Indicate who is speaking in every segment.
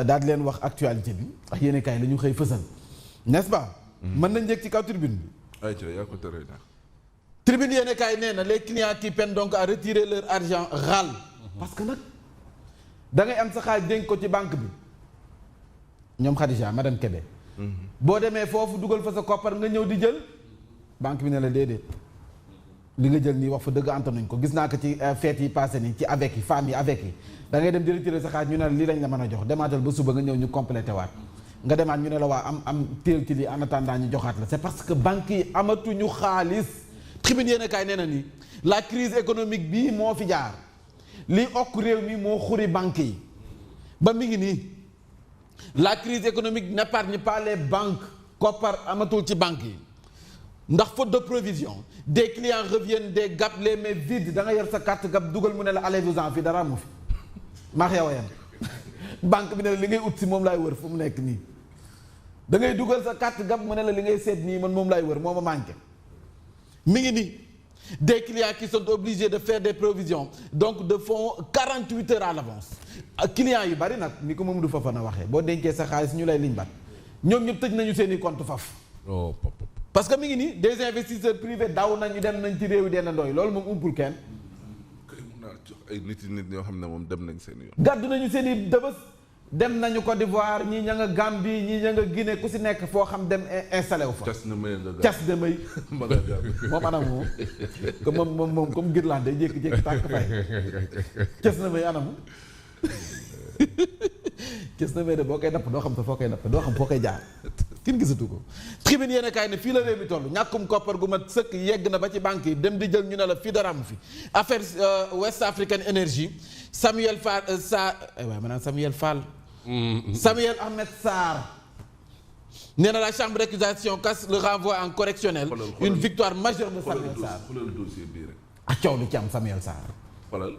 Speaker 1: daal di leen wax actualité bi ak yéen kaay la ñu xëy fësal n'est-ce pas. mën nañ njëkk ci kaw tribune bi. Tribune yéen kaay nee na les clients qui peinent donc à retirer leur argent râlent. parce que nag da ngay am sa xaalis dénk ko ci banque bi ñoom Khadija madame Kébé. boo demee foofu dugal fa sa koppar nga ñëw di jël banque bi ne la déedéet li nga jël nii wax fa dëgg antanuñ ko gis naa ko ci fête yi passé nii ci avec yi femmes yi avec yi da ngay dem di retirer sa xaalis ñu ne la lii lañ la mën a jox demaatal ba suba nga ñëw ñu complété waat nga demaat ñu ne la waa am téel ci lii en attendant ñu joxaat la c'est parce que banque yi amatuñu xaalis. Tribune yéen a kaay nee na ni la crise économique bii moo fi jaar li okk réew mi moo xuri banque yi ba mi ngi nii la crise économique n'épargne pas les banques koppar amatul ci banque yi ndax faute de provision des clients reviennent des GAP les mains vides da nga yor sa carte GAP dugal mu ne la allez-vous-en fi dara mu fi maax yow yam banque bi ne la li ngay ut si moom laay wër fu mu nekk nii da ngay dugal sa carte GAP mu ne la li ngay seet nii man moom laay wër moo ma manqué mi ngi nii des clients qui sont obligés de faire des provisions donc de fonds 48 heures à l'avance clients yu bari nag ni ko Mamadou Fofana waxee boo denkee sa xaalis ñu lay liñ bat ñoom ñëpp tëj nañu seen i compte faf parce que mi ngi nii des investisseurs privés daw nañu dem nañ ci réew yi deen ndooy loolu moom umpul kenn
Speaker 2: ay nit ñoo xam ne moom dem nañ seen yoon
Speaker 1: gàddu nañu seen i dëbës dem nañu Côte d'Ivoire ñii ña nga Gambie ñii ña nga Guinée ku si nekk foo xam dem installé wu fa. cas na may moom anamu moom comme Guirlande day jékki-jékki tàkk fay cas na may anamu cas na may de boo koy napp doo xam te foo koy napp doo xam foo koy jaar kin gisatu ko. Tribune yéen a kaay ne fii la réew mi toll ñàkkum koppar gu mat sëkk yegg na ba ci banque yi dem di jël ñu ne la fii dara amu fi affaire West African Energy Samuel Fall Samuel Ahmed Sarr nee na la chambre d'accusation casse le renvoi en correctionnel une victoire majeure de Samuel Sarr ak coow lu ci am Samuel Sarr
Speaker 2: xoolal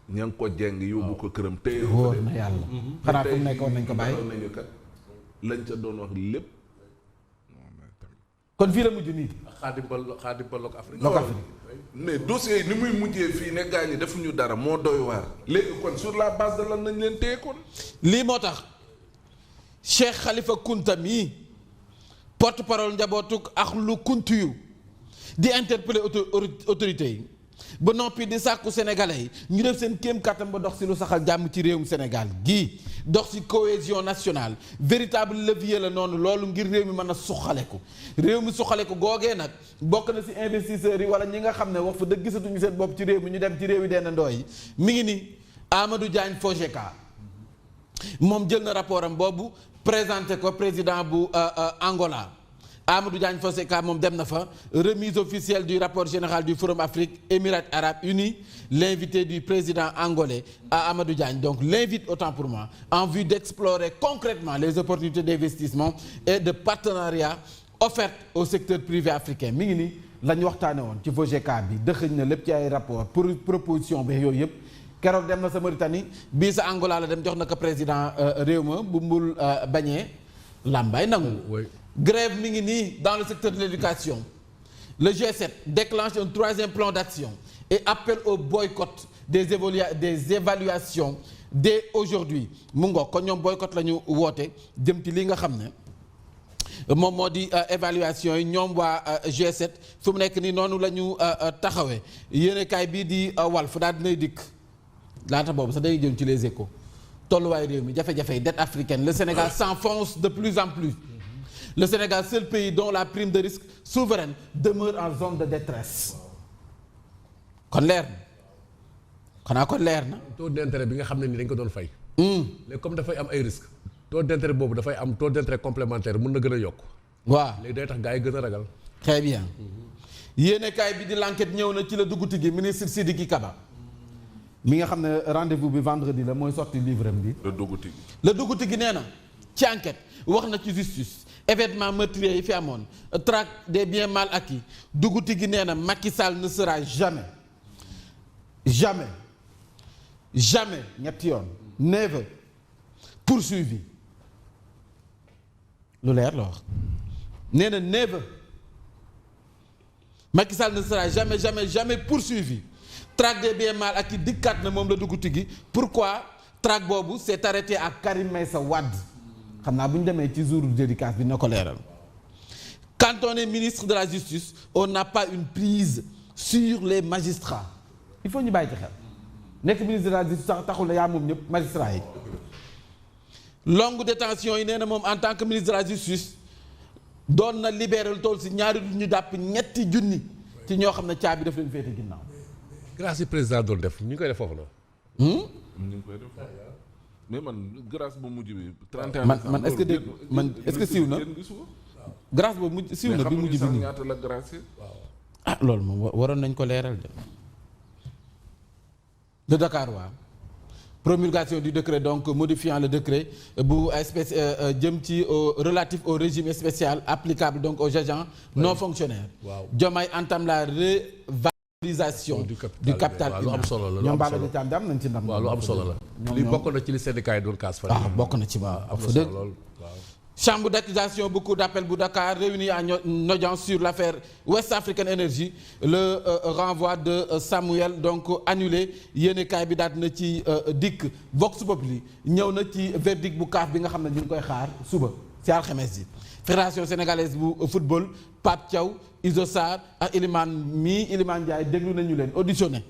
Speaker 2: ña ngi ko jeng yóbbu ko këram téye
Speaker 1: wóor na yàlla xanaa fu mu nekk woon nañ ko bàyyi
Speaker 2: nañu kat lañ ca doon wax lépp
Speaker 1: kon fii la mujj nii
Speaker 3: xaadim ba lok Afrique
Speaker 2: mais dossier yi ni muy mujjee fii ne gars ñi defuñu dara moo doy waar léegi kon sur la base de lan nañ leen téye kon
Speaker 1: lii moo tax Cheikh Khalifa Kounta mii porte-parole njabootuk ak lu kuntu di interpeller autorités yi ba noppi di sàkku sénégalais yi ñu def seen kéem kàttan ba dox si lu saxal jàmm ci réewum Sénégal gii dox si cohésion nationale véritable levier la noonu loolu ngir réew mi mën a suqaleku réew mi suqaleku googee nag bokk na si investisseurs yi wala ñi nga xam ne wax fa dëgg gisatuñu seen bopp ci réew mi ñu dem ci réew yi dendandoo yi mi ngi ni Amadou Diagne Fojeka moom jël na rapport am boobu présenté ko président bu Angola Amadou Diagne Fojeka moom dem na fa remise officielle du rapport général du Forum Afrique Émirats Arabes Unis l'invité du président angolais à Amadou Diagne donc l'invite autant pour moi en vue d'explorer concrètement les opportunités d'investissement et de partenariat offertes au secteur privé africain mi ngi ni la ñu waxtaane woon ci Fojeka bi dëxëñ na lépp ci ay rapport pour proposition bi yooyu yëpp keroog dem na sa Mauritanie bii sa Angola la dem jox na ko président réew ma bu mbul bañee làmbaay nangu grève mi ngi nii dans le secteur de l'éducation le G7 déclenche un troisième plan d'action et appelle au boycott des évaluations dès aujourd'hui mu ngoog kon ñoom boycott la ñu woote jëm ci li nga xam ne moom moo di évaluation yi ñoom waa G7 fu mu nekk nii noonu la ñu taxawee yéenekaay bii di Walf daal dinay dikk laata boobu sax day jëm ci les échos tolluwaay réew mi jafe-jafe yi dette africaine le Sénégal s'enfonce de plus en plus le Sénégal seul pays dont la prime de risque souveraine demeure en zone de détresse kon leer na xanaa kon leer na.
Speaker 3: taux d'intérêt bi nga xam ne ni dañ ko doon fay. léegi comme dafay am ay risques. taux d'intérêt boobu dafay am taux d'intérêt complémentaire mën na gën a yokk.
Speaker 1: waaw
Speaker 3: léegi day tax gars yi gën a ragal.
Speaker 1: très bien. yéenekaay bi di l'enquête ñëw na ci la duguti gi ministre Sidiki Kaba. mi nga xam ne rendez-vous bi vendredi la mooy sorti livre am bi.
Speaker 2: la
Speaker 1: duguti gi nee na ci enquête wax na ci justice. événement meurtrier yi fi amoon traque des biens mal acquis duguti gi nee na Macky Sall ne sera jamais ñetti yoon never poursuivi lu leer la wax nee na never Macky Sall ne sera jamais poursuivi traque des biens mal acquis dikkaat na moom la duguti gi pourquoi traque boobu s'est arrêté à Karim Meïssa Wade xam naa bu ñu demee ci jour dédicace bi na ko leeral. Quand on est ministre de la justice on n'a pas une prise sur les magistrats il faut ñu bàyyi ci xel nekk ministre de la justice sax taxul la yaa moom ñëpp magistrats yi. longue détention yi nee na moom en tant que ministre de la justice doon na libéral tool si ñaari du ñu dàpp ñetti junni ci ñoo xam ne caabi daf leen féete ginnaaw.
Speaker 3: grâce yi président doon def ñu ngi koy def foofu la.
Speaker 2: ñu ngi koy def mais man grâce bu mujj bi. 31
Speaker 1: man est-ce que dégg man est-ce que siiw na. grâce boobu mujj siiw na bi mujj bi nii
Speaker 2: ñaata la grâce.
Speaker 1: ah loolu moom waroon nañ ko leeral de Dakar waa promulgation du décret donc modifiant le décret bu espèce jëm ci relatif au régime spécial applicable donc aux agents non fonctionnaires.
Speaker 3: waaw
Speaker 1: Diomaye entame la revalorisation du capital
Speaker 3: lu am solo la
Speaker 1: ñoom Baba Diagne am nañ ci ndam.
Speaker 3: waaw lu am solo la. li bokk na ci li syndicat yi doon kaas fan.
Speaker 1: bokk na ci waaw
Speaker 3: am na solo lool waaw.
Speaker 1: Chambre d'accusation bu cour d'appel bu Dakar réunie en audience sur l'affaire West African Energy le renvoi de Samuel donc annulé yéenekaay bi daat na ci dikk Vox Populi ñëw na ci verdict bu CAF bi nga xam ne ñu ngi koy xaar suba ci alxames ji. Fédération sénégalaise bu football Pape Thiaw Iso Sarr ak Iliman Ndiaye déglu nañu leen auditionné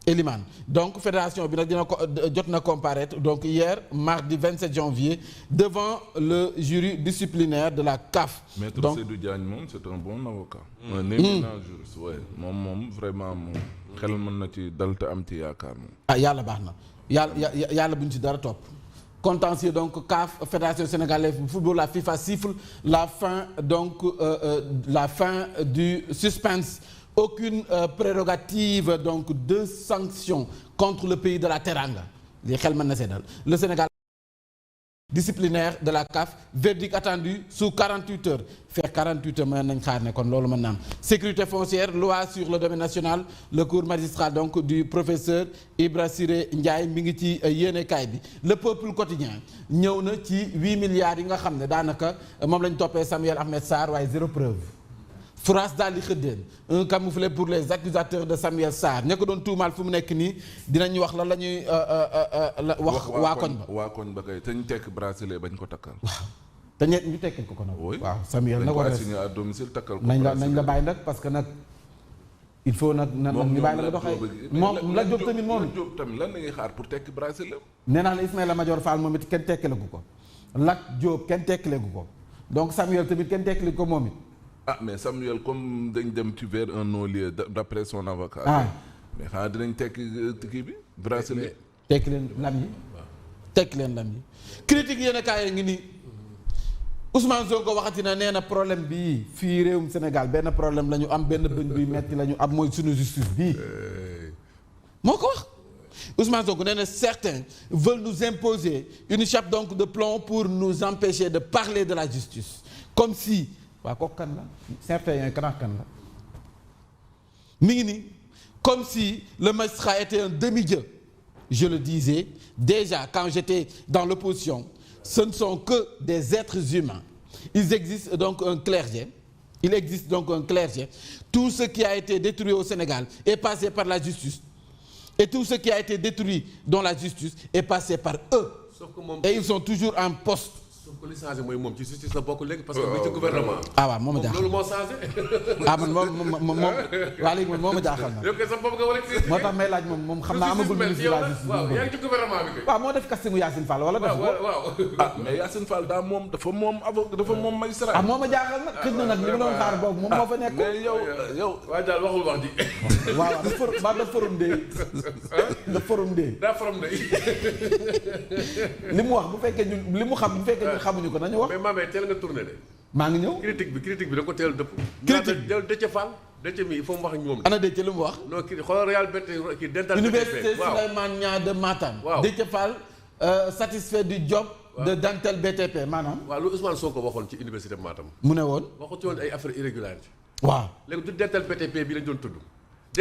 Speaker 1: Elimane donc fédération bi nag dina ko jot na comparaître donc hier mardi 27 janvier devant le jury disciplinaire de la CAF.
Speaker 2: Maître
Speaker 1: donc
Speaker 2: Seydou Diagne moom c'est un bon avocat. un éminent juriste ouais moom vraiment moom xel mën na ci dal te am ci yaakaar moom.
Speaker 1: yàlla baax na yàlla buñ ci dara topp. Contentieux donc CAF fédération sénégalaise de football la FIFA siffle la fin donc la fin du suspense. Aucune prérogative donc de sanction contre le pays de la Teranga li xel mën na seddal le Sénégal disciplinaire de la CAF verdict attendu sous 48 heures fekk 48 heures mën nañ xaar ne kon loolu mën na am sécurité foncière loi sur le domaine national le cours magistral donc du professeur Ibra Siré Ndiaye mi ngi ci yéenekaay bi le peuple quotidien ñëw na ci 8 milliards yi nga xam ne daanaka moom lañ toppee Samuel Ahmed Sarr waaye zéro preuve France daal di xëddeen un camouflet pour les accusateurs de Samuel Sarr ña ko doon tuumaal fu mu nekk nii dinañ wax lan la ñuy wax waa koñ ba
Speaker 2: waa koñ ba kay te ñu tekk bracelet bañ ko takkal.
Speaker 1: waaw te ñett ñu tekkil ko nag.
Speaker 2: oui
Speaker 1: waaw Samuel nag
Speaker 2: war
Speaker 1: war
Speaker 2: a signé à domicile takkal ko
Speaker 1: nañ la bàyyi nag parce que nag il faut nag ñu bàyyi la nga doxee moom la Diop tamit moom
Speaker 2: Diop tamit lan la ñuy xaar pour tekki bracelet.
Speaker 1: nee naa la Ismaïla Madior Fall moom it kenn tekkilagu ko Lat Diop kenn tekkilagu ko donc Samuel tamit kenn tekkilagu ko moom it.
Speaker 2: ah mais Samuel comme dañ dem ci vers un non-lieu d'après son avocat. mais xanaa dinañ tekki kii bi bracelet.
Speaker 1: tekki leen lam yi tekki leen lam yi critique yéen a kaay ngi nii Ousmane Sonko waxati na nee na problème bii fii réewum Sénégal benn problème la ñu am benn bëñ buy metti la ñu am mooy sunu justice bii moo ko wax Ousmane Sonko nee na certains veulent nous imposer une chape donc de plomb pour nous empêcher de parler de la justice comme si waaw kooku kan la certains yooyu kan la mi ngi nii comme si le magistrat était un demi-dieu je le disais déjà quand j'étais dans l'opposition ce ne sont que des êtres humains il existe donc un clergé tout ce qui a été détruit au Sénégal est passé par la justice et tout ce qui a été détruit dans la justice est passé par eux et ils sont toujours en poste.
Speaker 3: sauf que li changé mooy moom ci justice la bokk léegi parce que bi ci gouvernement.
Speaker 1: waaw moo ma jaaxal
Speaker 3: loolu moo changé.
Speaker 1: man moom waa léegi man moo ma jaaxal na.
Speaker 3: yow kay sa bopp nga war a.
Speaker 1: moo tax may laaj moom xam naa amagul ministre de la justice.
Speaker 3: waaw yaa ngi ci gouvernement bi kay.
Speaker 1: waaw moo def castingu Yacine Fall wala def ko.
Speaker 3: waaw
Speaker 2: mais Yacine Fall dafa moom magistrat.
Speaker 1: moo ma jaaxal nag xëj na nag li ma doon xaar boobu moom moo fa nekk.
Speaker 2: mais yow.
Speaker 3: waa daal waxul wax ji.
Speaker 1: waaw da forum de. da forum de.
Speaker 3: daa forum de.
Speaker 1: li mu wax bu fekkee li mu xam bu fekkee ñun xamuñu ko nañu wax.
Speaker 3: mais maamee teel nga tourné de.
Speaker 1: maa ngi ñëw.
Speaker 3: critique bi da ko teel dëpp.
Speaker 1: critique bi
Speaker 3: Déthié Fall Déthié mi il faut mu wax ak ñoom.
Speaker 1: ana Déthié lu mu wax.
Speaker 3: non kii xoolal Real kii dental.
Speaker 1: Université
Speaker 3: waaw
Speaker 1: Souleymane Niang de Matam.
Speaker 3: waaw
Speaker 1: Déthié Fall satisfait du job. de Dantel BTP maanaam.
Speaker 3: waaw lu Ousmane Sonko waxoon ci université Matam.
Speaker 1: mu ne woon.
Speaker 3: waxu ci woon ay affaires irrégularités.
Speaker 1: waaw
Speaker 3: léegi du Dantel BTP bi lañ doon tudd.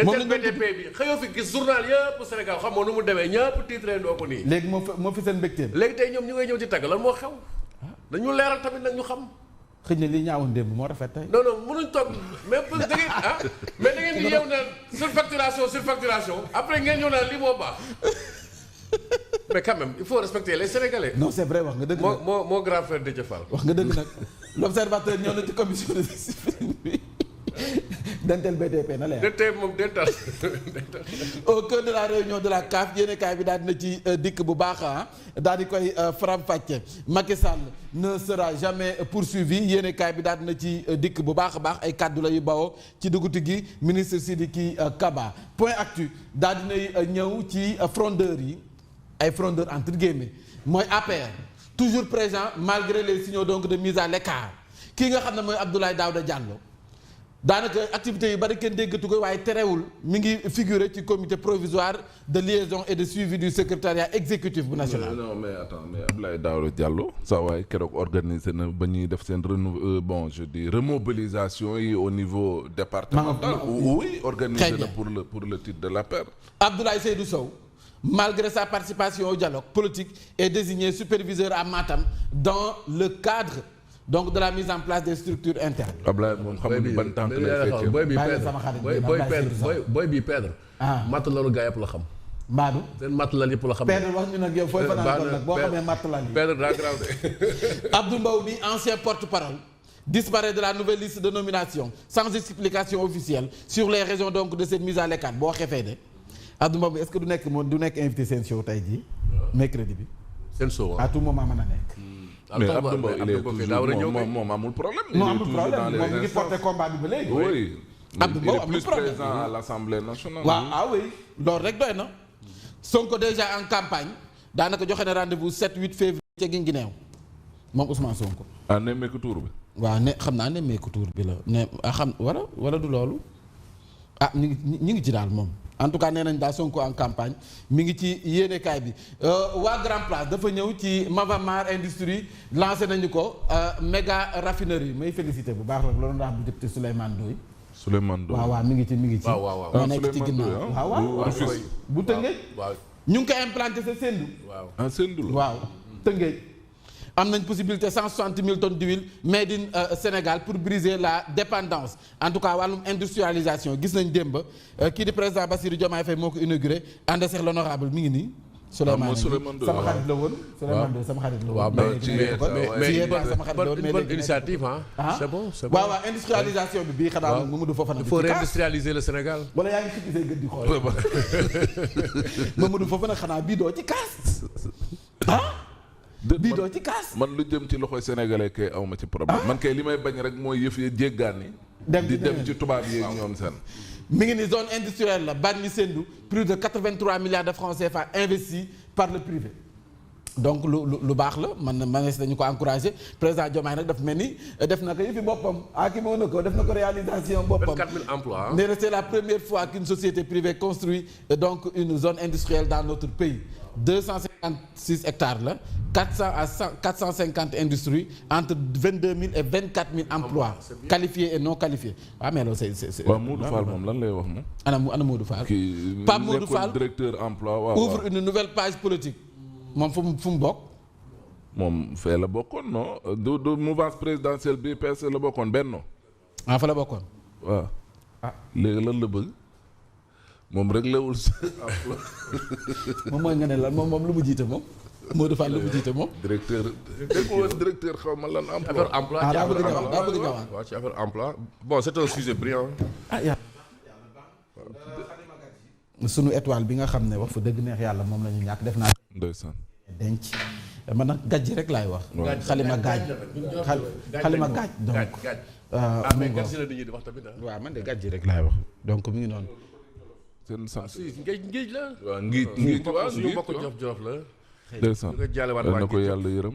Speaker 1: moom
Speaker 3: Dantel BTP bi xëyoo fi gis journal yëpp Sénégal xamoo nu mu demee ñëpp titre doo ko nii.
Speaker 1: léegi moo fi seen mbégteem.
Speaker 3: léegi tey ñoom ñu ngay ñëw ci tagg lan moo xew. dañu leeral tamit nag ñu xam.
Speaker 1: xëy na li ñaawoon démb moo rafet tey.
Speaker 3: non mënuñ toog mais da ngeen mais da ngeen di yeew naan surfacturation après ngeen ñëw naan lii moo baax. mais quand même il faut respecter les Sénégalais.
Speaker 1: non c'est vrai wax nga dëgg nag
Speaker 3: moo grand frère Déthié Fall.
Speaker 1: wax nga dëgg nag l'observateur ñëw na ci commission de discipline bi dental BTP na leer.
Speaker 3: dental moom dental.
Speaker 1: au cœur de la réunion de la CAF yéenekaay bi daal dina ci dikk bu baax daal di koy faram-fàcce Macky Sall ne sera jamais poursuivi yéenekaay bi daal dina ci dikk bu baax a baax ay kàddu la yu bawoo ci duguti gi ministre Sidiki Kaba point actu daal dinay ñëw ci frondeurs yi ay frondeurs entre guillemets mooy APR toujours présent malgré les signaux donc de mise à l'écart kii nga xam ne mooy Abdoulaye Daouda Diallo daanaka activités yu bari kenn déggatu ko waaye terewul mi ngi figurer ci comité provisoire de liaison et de suivi du secrétariat exécutif bu national.
Speaker 2: non mais attends mais Abdoulaye Daouda Diallo saa waay keroog organisé na ba ñuy def seen remobilisation yi au niveau départemental. oui organisé na pour le titre de la paire.
Speaker 1: Abdoulaye Seydou Sow malgré sa participation au dialogue politique est désigné superviseur à Matam dans le cadre donc de la mise en place des structures internes.
Speaker 2: Ablaye moom xam nga ban tànk lay fekkee
Speaker 3: booy bi Pedre. matt lalu gaa yëpp la xam.
Speaker 1: Mbadou
Speaker 3: seen matt lal yëpp la xam.
Speaker 1: Pedre wax ñu nag yow fooy fanaan kon nag boo xamee matt lal yi.
Speaker 3: Pedre daa grave de.
Speaker 1: Abdou Mbow bi ancien porte-parole disparaît de la nouvelle liste de nomination sans explication officielle sur les raisons donc de cette mise à l'écart boo xefee de Abdou Mbow bi est-ce que du nekk invité seen show tey jii mercredi bi.
Speaker 3: seen show
Speaker 1: à tout moment mën a nekk.
Speaker 2: mais Abdou Mbow il est toujours moom amul problème.
Speaker 1: non amul problème moom mi ngi porté combat bi ba léegi.
Speaker 2: oui
Speaker 1: Abdou Mbow amul
Speaker 2: plus
Speaker 1: problème
Speaker 2: présent à l'Assemblée nationale.
Speaker 1: waaw oui loolu rek doy na. Sonko déjà en campagne daanaka joxe na rendez-vous 7-8 février ca Guinguinéo moom Ousmane Sonko.
Speaker 2: ah nemmeeku tuur bi.
Speaker 1: waaw ne xam naa nemmeeku tuur bi la ne xam wala du loolu ñu ngi ci daal moom. en tout cas nee nañ daa Sonko en campagne mi ngi ci yéenekaay bi waa Grand Place dafa ñëw ci Mavamar Industrie lancé nañu ko méga raffinerie may félicité bu baax rek loolu daa bu député Souleymane Ndoye. waaw mi ngi ci.
Speaker 3: waaw
Speaker 1: moo nekk ci ginnaaw waaw bu Tëngéej. ñu ngi koy implanté sa Sendou.
Speaker 2: Sendou la
Speaker 1: waaw Tëngéej. am nañ possibilité 160 000 tonnes d'huile made in Sénégal pour briser la dépendance en tout cas wàllum industrialisation gis nañ démb kii di président Bassirou Diomaye Faye moo ko inauguré ànd ak l'honorable mi ngi nii. Souleymane sama xarit la woon. Souleymane Ndoye sama xarit la woon.
Speaker 3: mais bonne initiative c'est bon.
Speaker 1: waaw industrialisation bi bii xanaa Mamadou Fofana.
Speaker 3: il faut réindustrialiser le Sénégal.
Speaker 1: wala yaa ngi fi gisee gën di xool. Mamadou Fofana xanaa bii doo ci kaas bii doo ci kaas.
Speaker 2: man lu jëm ci loxoy sénégalais kay awma ci problème. man kay li may bañ rek mooy yëf yi jéggaani. di dem ci tubaab yi ñoom seen.
Speaker 1: mi ngi ni zone industrielle la Bargny Sendou plus de 83 milliards de francs CFA investis par le privé. donc lu baax la man dañu ko encouragé président Diomaye nag daf mel ni def na ko yëfi boppam ki moo na ko def na ko réalisation boppam.
Speaker 3: 24 000 emplois.
Speaker 1: mais c'est la première fois qu'une société privée construit donc une zone industrielle dans notre pays 256 hectares la 400 à 450 industries entre 22 000 et 24 000 emplois qualifiés et non qualifiés waaw mais loolu c'est
Speaker 2: waaw Modou Fall moom lan lay wax moom.
Speaker 1: ana Modou Fall.
Speaker 2: Pape Modou Fall directeur emploi waaw
Speaker 1: ouvre une nouvelle page politique. moom fu mu bokk.
Speaker 2: moom fee la bokkoon non du mouvance présidentielle bi PS la bokkoon benno.
Speaker 1: fa la bokkoon.
Speaker 2: waaw. léegi lan la bëgg. moom rek lewul
Speaker 1: moom mooy nga ne lan moom lu mu jiite moom. Modou Fall lu mu jiite moom.
Speaker 2: directeur xaw ma lan emploi.
Speaker 3: affaire emploi
Speaker 1: daa bëgg a ñëwaat
Speaker 3: waaw ci affaire emploi bon c'est un sujet brillant.
Speaker 1: sunu étoile bi nga xam ne wax fa dëgg neex yàlla moom la ñu ñàkk def naa.
Speaker 2: ndeysaan.
Speaker 1: denc man nag gàjj rek laay wax. xalima gaaj xalima gaaj donc.
Speaker 3: mais gàjj la nit ñi di wax tamit
Speaker 1: waaw man de gàjj rek laay wax donc mi ngi noonu.
Speaker 2: seen sens.
Speaker 3: géej la.
Speaker 2: waaw ngiij waaw
Speaker 3: suñu mbokk Joof la.
Speaker 2: ndeysaan.
Speaker 3: ñu ko jaale waat
Speaker 2: na ko yàlla yërëm.